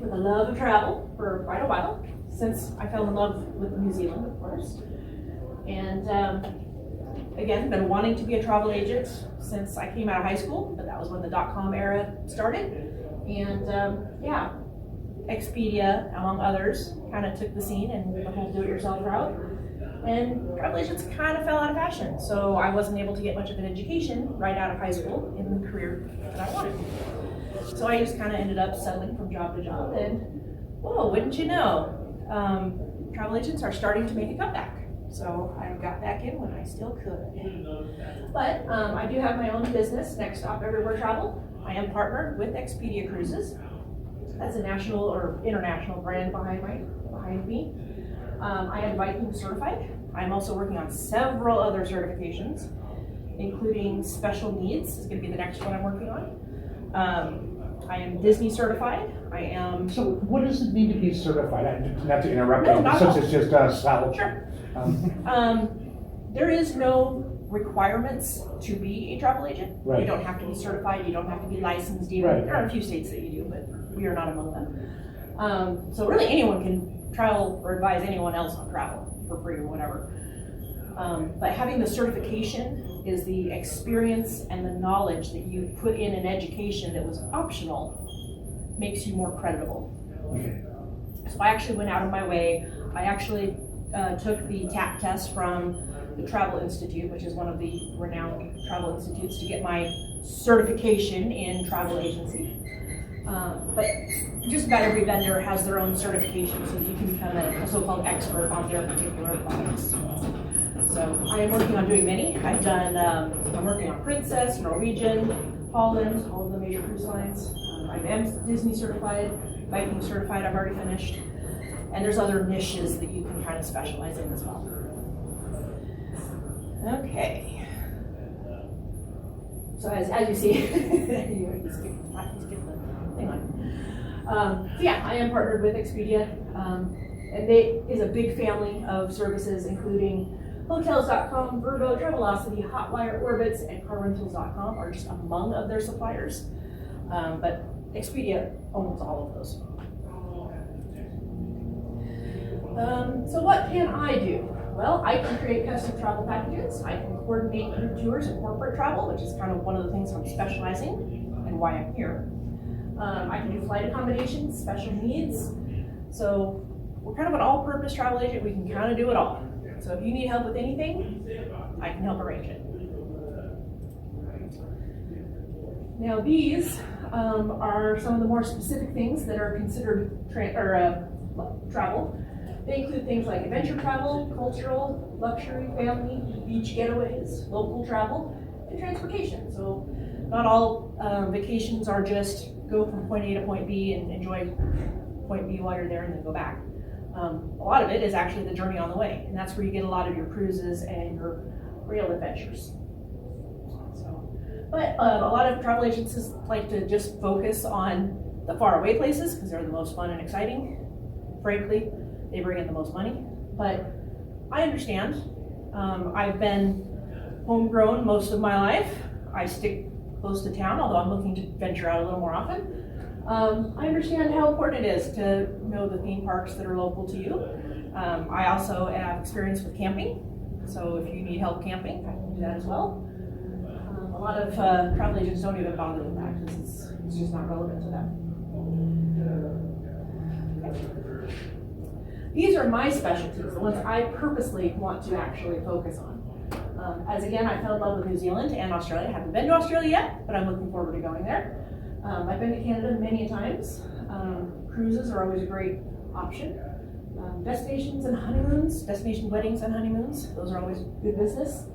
with a love of travel for quite a while, since I fell in love with New Zealand, of course. And again, been wanting to be a travel agent since I came out of high school, but that was when the .com era started. And yeah, Expedia, among others, kind of took the scene and the whole do-it-yourself route. And travel agents kind of fell out of fashion, so I wasn't able to get much of an education right out of high school in the career that I wanted. So I just kind of ended up settling from job to job, and whoa, wouldn't you know, travel agents are starting to make a comeback. So I got back in when I still could. But I do have my own business, Next Stop Everywhere Travel. I am partnered with Expedia Cruises. That's a national or international brand behind me. I am Viking certified. I'm also working on several other certifications, including special needs is going to be the next one I'm working on. I am Disney certified. I am. So what does it mean to be certified? Not to interrupt No, you, not since at it's just us. Sure. There is no requirements to be a travel agent. Right. You don't have to be certified. You don't have to be licensed even. Right. There are a few states that you do, but we are not among them. So really anyone can travel or advise anyone else on travel for free or whatever. But having the certification is the experience and the knowledge that you put in an education that was optional makes you more credible. Okay. So I actually went out of my way. I actually took the TAP test from the Travel Institute, which is one of the renowned travel institutes, to get my certification in travel agency. But just about every vendor has their own certification, so you can become a so-called expert on their particular products. So I am working on doing many. I'm working on Princess, Norwegian, Holland, all of the major cruise lines. I am Disney certified, Viking certified, I've already finished. And there's other niches that you can kind of specialize in as well. Okay. So as you see, you skip the thing on. So yeah, I am partnered with Expedia, and they is a big family of services, including Hotels.com, Vrbo, Travelocity, Hotwire, Orbitz, and CarRentals.com are just among of their suppliers. But Expedia owns all of those. So what can I do? Well, I can create custom travel packages. I can coordinate group tours and corporate travel, which is kind of one of the things I'm specializing and why I'm here. I can do flight accommodations, special needs. So we're kind of an all-purpose travel agent. We can kind of do it all. So if you need help with anything, I can help arrange it. Now these are some of the more specific things that are considered travel. They include things like adventure travel, cultural, luxury, family, beach getaways, local travel, and transportation. So not all vacations are just go from point A to point B and enjoy point B while you're there and then go back. A lot of it is actually the journey on the way, and that's where you get a lot of your cruises and your rail adventures. But a lot of travel agencies like to just focus on the faraway places because they're the most fun and exciting. Frankly, they bring in the most money. But I understand. I've been homegrown most of my life. I stick close to town, although I'm looking to venture out a little more often. I understand how important it is to know the theme parks that are local to you. I also have experience with camping. So if you need help camping, I can do that as well. A lot of travel agents don't even bother with that because it's just not relevant to them. Okay. These are my specialties, the ones I purposely want to actually focus on. As again, I fell in love with New Zealand and Australia. I haven't been to Australia yet, but I'm looking forward to going there. I've been to Canada many times. Cruises are always a great option. Destinations and honeymoons, destination weddings and honeymoons, those are always good business.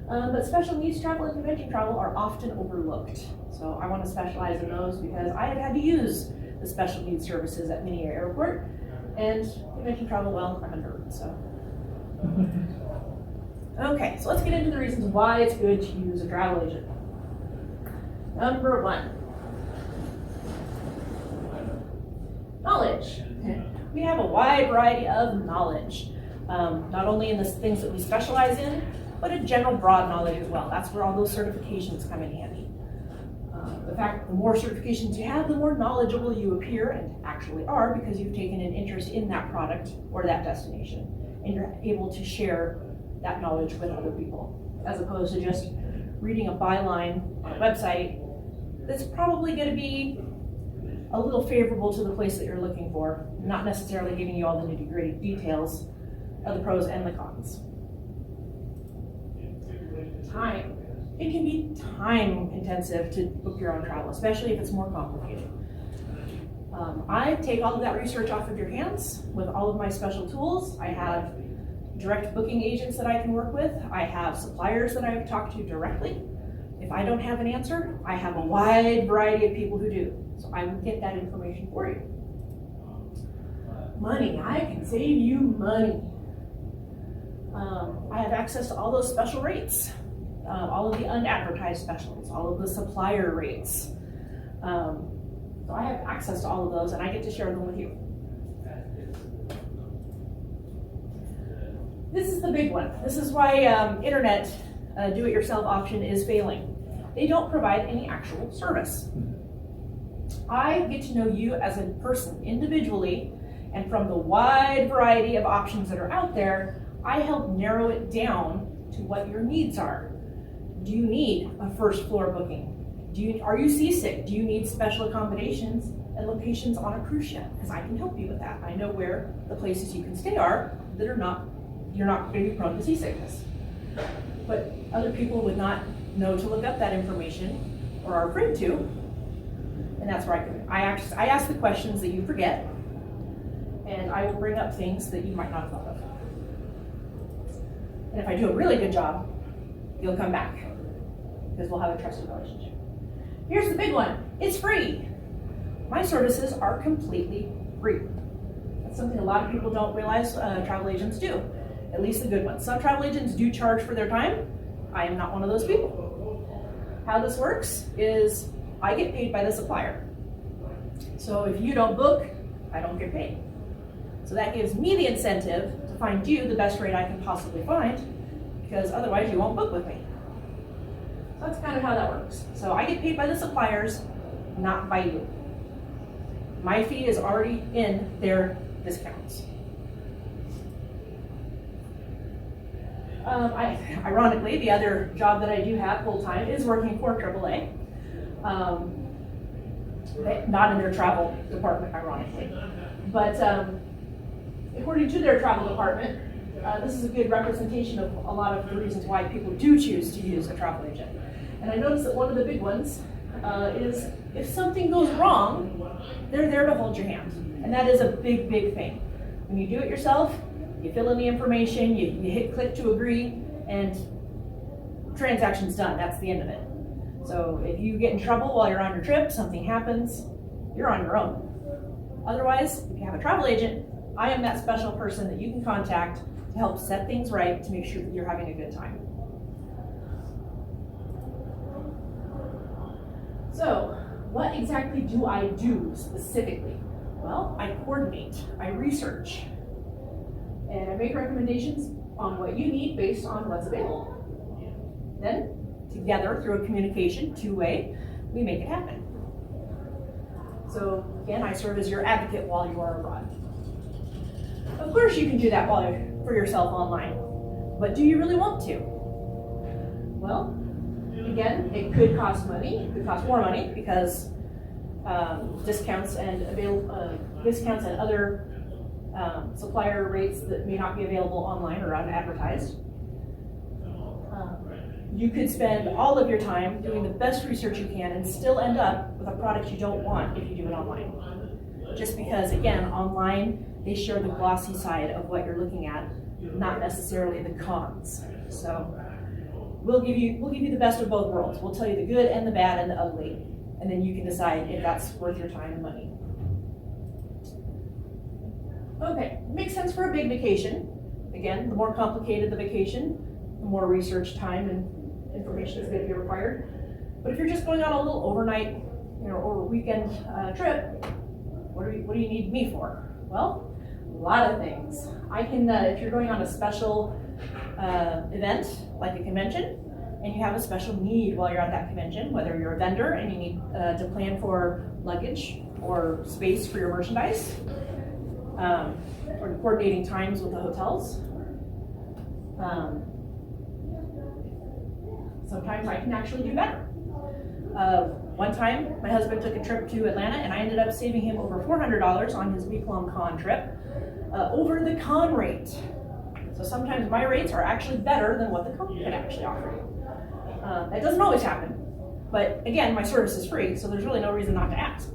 But special needs travel and convention travel are often overlooked. So I want to specialize in those because I have had to use the special needs services at Mini Airport, and convention travel, well, I'm a nerd, so. Okay, so let's get into the reasons why it's good to use a travel agent. Number one, knowledge. We have a wide variety of knowledge, not only in the things that we specialize in, but a general broad knowledge as well. That's where all those certifications come in handy. the more certifications you have, the more knowledgeable you appear and actually are, because you've taken an interest in that product or that destination, and you're able to share that knowledge with other people, as opposed to just reading a byline on a website that's probably going to be a little favorable to the place that you're looking for, not necessarily giving you all the nitty-gritty details of the pros and the cons. Time. It can be time intensive to book your own travel, especially if it's more complicated. I take all of that research off of your hands with all of my special tools. I have direct booking agents that I can work with. I have suppliers that I talk to directly. If I don't have an answer, I have a wide variety of people who do. So I will get that information for you. Money, I can save you money. I have access to all those special rates, all of the unadvertised specials, all of the supplier rates. So I have access to all of those, and I get to share them with you. This is the big one. This is why internet do-it-yourself option is failing. They don't provide any actual service. I get to know you as a person individually, and from the wide variety of options that are out there, I help narrow it down to what your needs are. Do you need a first floor booking? Are you seasick? Do you need special accommodations and locations on a cruise ship? Because I can help you with that. I know where the places you can stay are that are not, you're not going to be prone to seasickness. But other people would not know to look up that information or are afraid to, and that's where I ask the questions that you forget, and I will bring up things that you might not have thought of. And if I do a really good job, you'll come back, because we'll have a trusted relationship. Here's the big one. It's free. My services are completely free. That's something a lot of people don't realize travel agents do, at least the good ones. Some travel agents do charge for their time. I am not one of those people. How this works is I get paid by the supplier. So if you don't book, I don't get paid. So that gives me the incentive to find you the best rate I can possibly find, because otherwise you won't book with me. So that's kind of how that works. So I get paid by the suppliers, not by you. My fee is already in their discounts. Ironically, the other job that I do have full-time is working for AAA. Not in their travel department, ironically. But according to their travel department, this is a good representation of a lot of the reasons why people do choose to use a travel agent. And I noticed that one of the big ones is if something goes wrong, they're there to hold your hand. And that is a big, big thing. When you do it yourself, you fill in the information, you hit click to agree, and transaction's done. That's the end of it. So if you get in trouble while you're on your trip, something happens, you're on your own. Otherwise, if you have a travel agent, I am that special person that you can contact to help set things right to make sure that you're having a good time. So, what exactly do I do specifically? Well, I coordinate, I research, and I make recommendations on what you need based on what's available. Then, together, through a communication, two-way, we make it happen. So, again, I serve as your advocate while you are abroad. Of course you can do that for yourself online, but do you really want to? Well, again, it could cost money. It could cost more money because discounts and other supplier rates that may not be available online or unadvertised. You could spend all of your time doing the best research you can and still end up with a product you don't want if you do it online. Just because, again, online, they share the glossy side of what you're looking at, not necessarily the cons. So we'll give you the best of both worlds. We'll tell you the good and the bad and the ugly, and then you can decide if that's worth your time and money. Okay, makes sense for a big vacation. Again, the more complicated the vacation, the more research time and information is going to be required. But if you're just going on a little overnight, or weekend trip, what do you need me for? Well, a lot of things. I can, if you're going on a special event like a convention, and you have a special need while you're at that convention, whether you're a vendor and you need to plan for luggage or space for your merchandise, or coordinating times with the hotels. Sometimes I can actually do better. One time, my husband took a trip to Atlanta, and I ended up saving him over $400 on his week-long con trip over the con rate. So sometimes my rates are actually better than what the company could actually offer you. That doesn't always happen, but again, my service is free, so there's really no reason not to ask.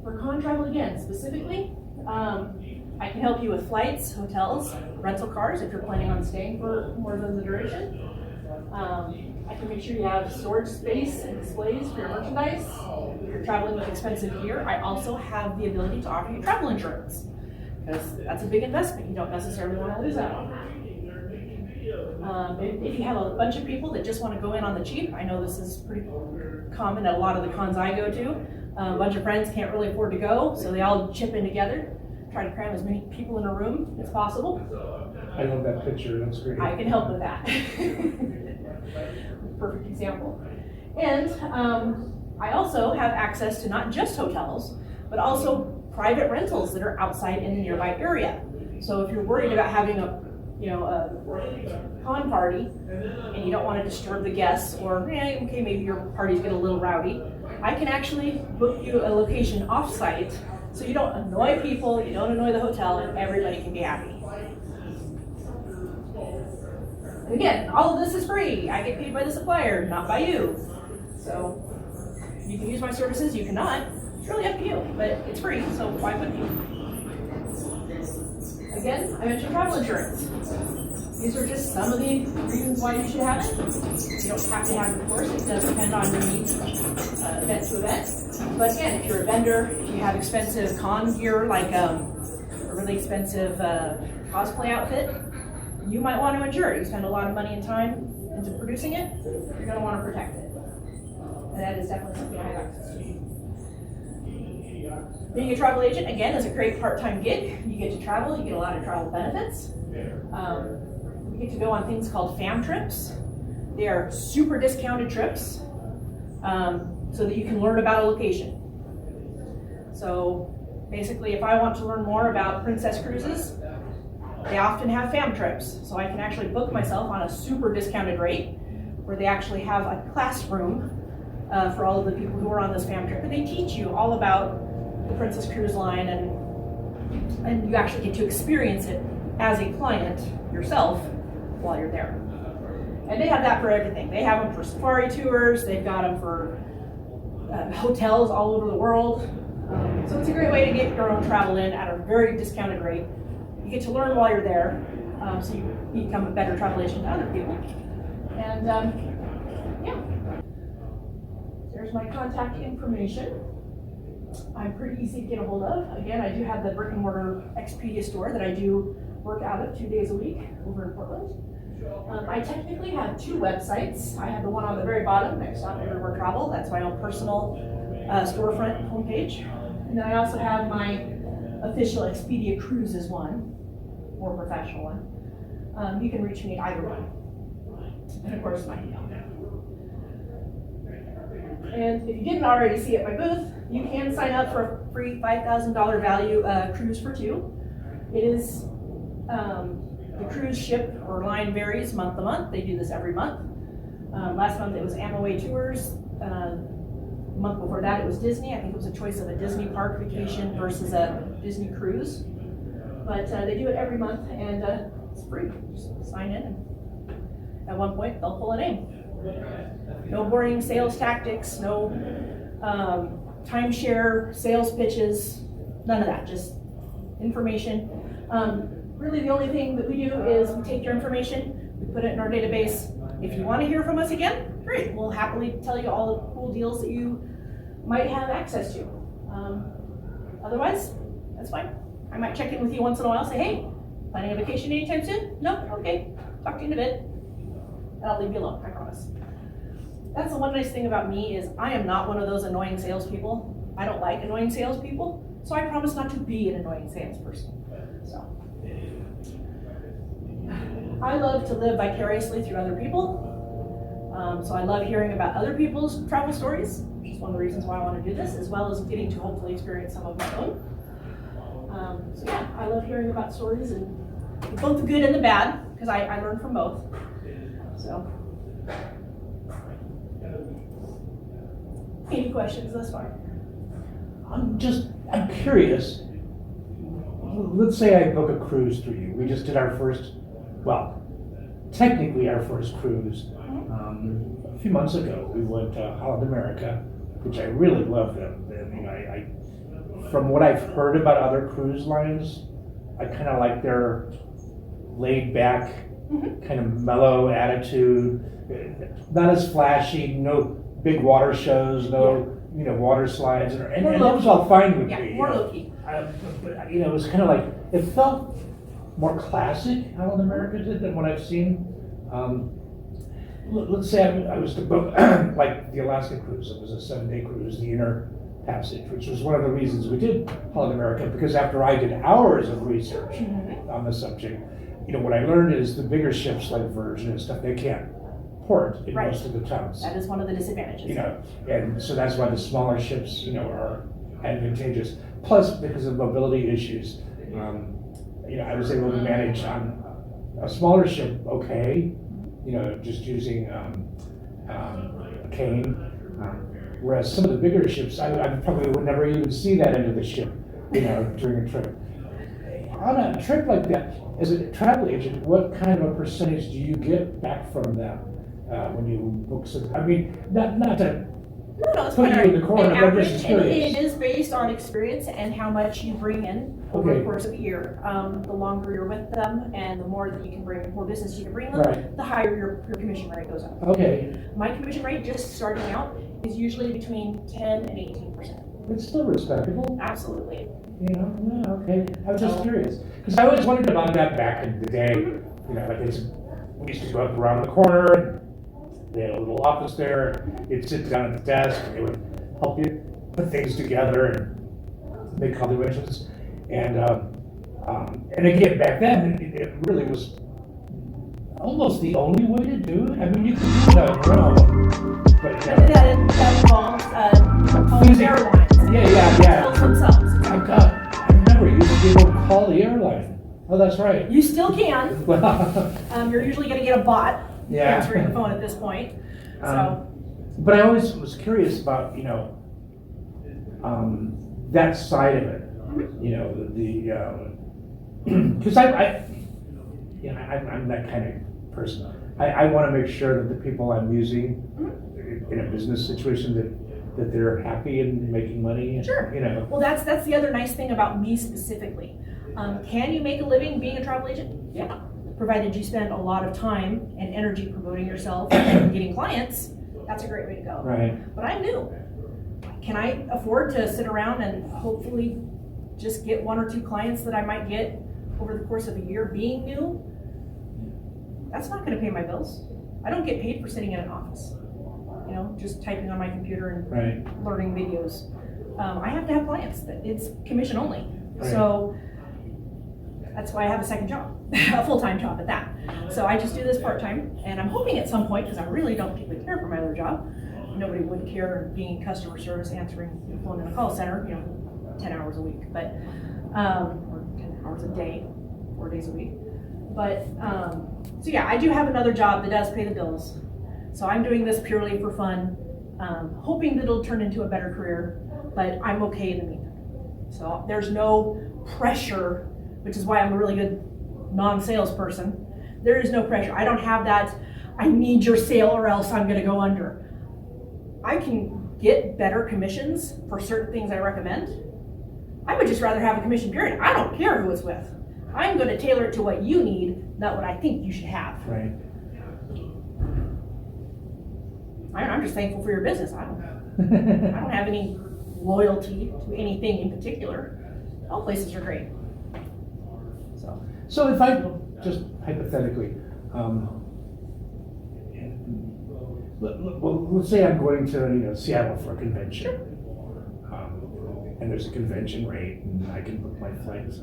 For con travel, again, specifically, I can help you with flights, hotels, rental cars if you're planning on staying for more than the duration. I can make sure you have storage space and displays for your merchandise. If you're traveling with expensive gear, I also have the ability to offer you travel insurance, because that's a big investment. You don't necessarily want to lose out on that. If you have a bunch of people that just want to go in on the cheap, I know this is pretty common at a lot of the cons I go to. A bunch of friends can't really afford to go, so they all chip in together, try to cram as many people in a room as possible. I love that picture, that's great. I can help with that. Perfect example. And I also have access to not just hotels, but also private rentals that are outside in the nearby area. So if you're worried about having a con party and you don't want to disturb the guests, or okay, maybe your parties get a little rowdy, I can actually book you a location off-site so you don't annoy people, you don't annoy the hotel, and everybody can be happy. And again, all of this is free. I get paid by the supplier, not by you. So you can use my services, you cannot. It's really up to you, but it's free, so why wouldn't you? Again, I mentioned travel insurance. These are just some of the reasons why you should have it. You don't have to have it, of course. It does depend on your needs, event to event. But again, if you're a vendor, if you have expensive con gear, like a really expensive cosplay outfit, you might want to insure it. You spend a lot of money and time into producing it, you're going to want to protect it. And that is definitely something I have access to. Being a travel agent, again, is a great part-time gig. You get to travel, you get a lot of travel benefits. You get to go on things called fam trips. They are super discounted trips, so that you can learn about a location. So basically, if I want to learn more about Princess Cruises, they often have fam trips. So I can actually book myself on a super discounted rate, where they actually have a classroom for all of the people who are on this fam trip, and they teach you all about the Princess Cruise Line, and you actually get to experience it as a client yourself while you're there. And they have that for everything. They have them for safari tours, they've got them for hotels all over the world. So it's a great way to get your own travel in at a very discounted rate. You get to learn while you're there, so you become a better travel agent to other people. And yeah, there's my contact information. I'm pretty easy to get a hold of. Again, I do have the brick and mortar Expedia store that I do work out of 2 days a week over in Portland. I technically have two websites. I have the one on the very bottom, next on Everywhere Travel. That's my own personal storefront homepage. And then I also have my official Expedia Cruises one, more professional one. You can reach me at either one. And of course, my email. And if you didn't already see at my booth, you can sign up for a free $5,000 value cruise for two. It is, the cruise ship or line varies month to month. They do this every month. Last month it was Amway Tours. The month before that it was Disney. I think it was a choice of a Disney park vacation versus a Disney cruise. But they do it every month, and it's free. Just sign in, and at one point they'll pull a name. No boring sales tactics, no timeshare sales pitches, none of that, just information. Really the only thing that we do is we take your information, we put it in our database. If you want to hear from us again, great, we'll happily tell you all the cool deals that you might have access to. Otherwise, that's fine. I might check in with you once in a while, say, hey, planning a vacation anytime soon? No? Okay, talk to you in a bit. And I'll leave you alone, I promise. That's the one nice thing about me is I am not one of those annoying salespeople. I don't like annoying salespeople, so I promise not to be an annoying salesperson. So, I love to live vicariously through other people. So I love hearing about other people's travel stories, which is one of the reasons why I want to do this, as well as getting to hopefully experience some of my own. So yeah, I love hearing about stories, and both the good and the bad, because I learn from both. So, any questions thus far? I'm curious. Let's say I book a cruise through you. We just did our first, well, technically our first cruise. A few months ago, we went to Holland America, which I really love them. I mean, I from what I've heard about other cruise lines, I kind of like their laid back, kind of mellow attitude. Not as flashy, no big water shows, no water slides, and that was all fine with me. Yeah, more low key. But it was kind of like, it felt more classic, Holland America did, than what I've seen. Let's say I was to book like the Alaska cruise. It was a 7-day cruise, the Inner Passage, which was one of the reasons we did Holland America, because after I did hours of research on the subject, what I learned is the bigger ships like Virgin and stuff, they can't port in most of the towns. That is one of the disadvantages. And so that's why the smaller ships, are advantageous. Plus, because of mobility issues, I was able to manage on a smaller ship, okay, just using a cane. Whereas some of the bigger ships, I probably would never even see that end of the ship, during a trip. On a trip like that, as a travel agent, what kind of a percentage do you get back from them when you book some? I mean, not to it's put you in the corner, but I'm average, just and curious. it is based on experience and how much you bring in over the course of a year. The longer you're with them, and the more that you can bring, more business you can bring them, the higher your commission rate goes up. Okay. My commission rate, just starting out, is usually between 10 and 18%. It's still respectable. Absolutely. Okay. I was just curious. Because I always wondered about that back in the day. We used to go up around the corner, and they had a little office there. You'd sit down at the desk, and they would help you put things together and make calculations. And again, back then, it really was almost the only way to do it. I mean, you could do it on your own. But, that involves calling airlines. Yeah. Themselves. I remember you used to be able to call the airline. Oh, that's right. You still can. You're usually going to get a bot answering the phone at this point. But I always was curious about that side of it. Because I'm that kind of person. I want to make sure that the people I'm using in a business situation that they're happy and making money. And, sure. Well, that's the other nice thing about me specifically. Can you make a living being a travel agent? Yeah. Provided you spend a lot of time and energy promoting yourself and getting clients, that's a great way to go. Right. But I'm new. Can I afford to sit around and hopefully just get 1 or 2 clients that I might get over the course of a year being new? That's not going to pay my bills. I don't get paid for sitting in an office, just typing on my computer and learning videos. I have to have clients. It's commission only. Right. So that's why I have a second job, a full-time job at that. So I just do this part-time, and I'm hoping at some point, because I really don't particularly care for my other job. Nobody would care being in customer service, answering the phone in a call center, 10 hours a week, but or 10 hours a day, 4 days a week. But so yeah, I do have another job that does pay the bills. So I'm doing this purely for fun, hoping that it'll turn into a better career, but I'm okay in the meantime. So there's no pressure, which is why I'm a really good non-sales person. There is no pressure. I don't have that, I need your sale or else I'm gonna go under. I can get better commissions for certain things I recommend. I would just rather have a commission period. I don't care who it's with. I'm gonna tailor it to what you need, not what I think you should have. Right. I'm just thankful for your business. I don't have any loyalty to anything in particular. All places are great. So if I, just hypothetically, let's say I'm going to Seattle for a convention, and there's a convention rate, and I can book my flights.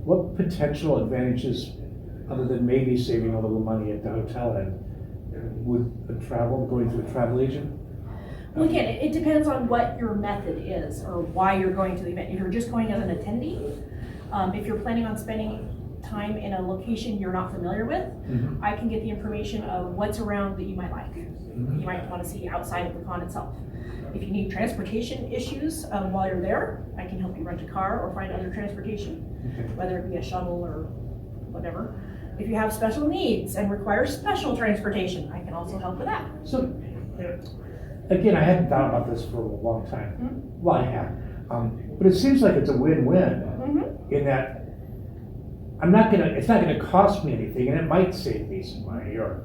what potential advantages, other than maybe saving a little money at the hotel end, would going through a travel agent? Well, again, it depends on what your method is or why you're going to the event. If you're just going as an attendee, if you're planning on spending time in a location you're not familiar with, Mhm. I can get the information of what's around that you might like. Mhm. You might want to see outside of the con itself. If you need transportation issues while you're there, I can help you rent a car or find other transportation, Okay. whether it be a shuttle or whatever. If you have special needs and require special transportation, I can also help with that. So, again, I hadn't thought about this for a long time. Mhm. Well, I have. But it seems like it's a win-win Mm-hmm. in that it's not gonna cost me anything, and it might save me some money or,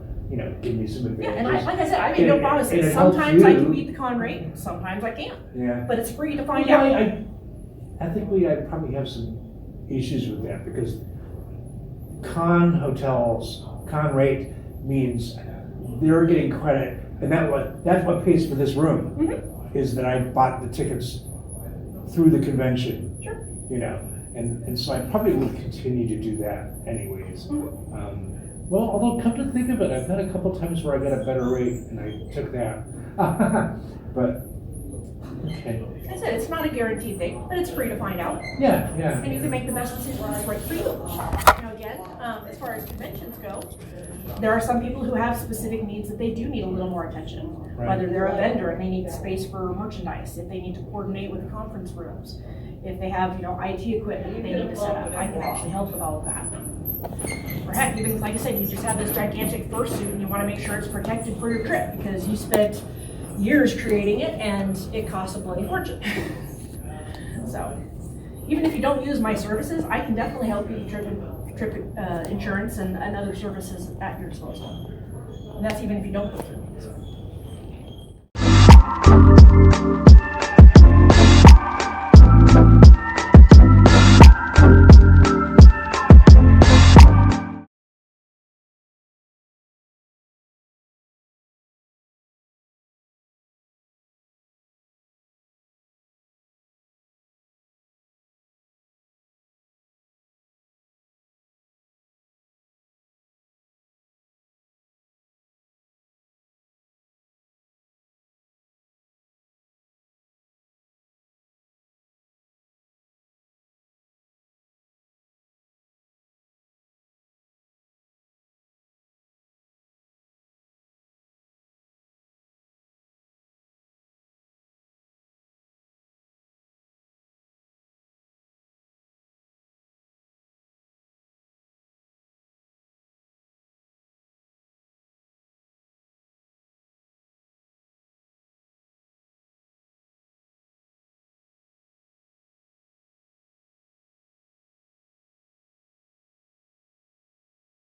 give me some Yeah, advantages. and like I said, I made no And promises. it helps Sometimes I you. can beat the con rate, sometimes I can't. Yeah. But it's free to find Well, out. I think I probably have some issues with that because con hotels, con rate means they're getting credit, and that's what pays for this room, Mhm. is that I bought the tickets through the convention, Sure. and so I probably would continue to do that anyways. Mhm. Well, although come to think of it, I've had a couple times where I got a better rate and I took that. But, okay, Like I said, it's not a guaranteed thing, but it's free to find out. yeah, And you can make the best decision that's right for you. Now again, as far as conventions go, there are some people who have specific needs that they do need a little more attention. Right. Whether they're a vendor and they need space for merchandise, if they need to coordinate with the conference rooms, if they have, IT equipment that they need to set up, I can actually help with all of that. Or heck, even like I said, you just have this gigantic fursuit and you want to make sure it's protected for your trip because you spent years creating it and it costs a bloody fortune. So, even if you don't use my services, I can definitely help you with trip insurance and other services at your disposal. And that's even if you don't go through me. So.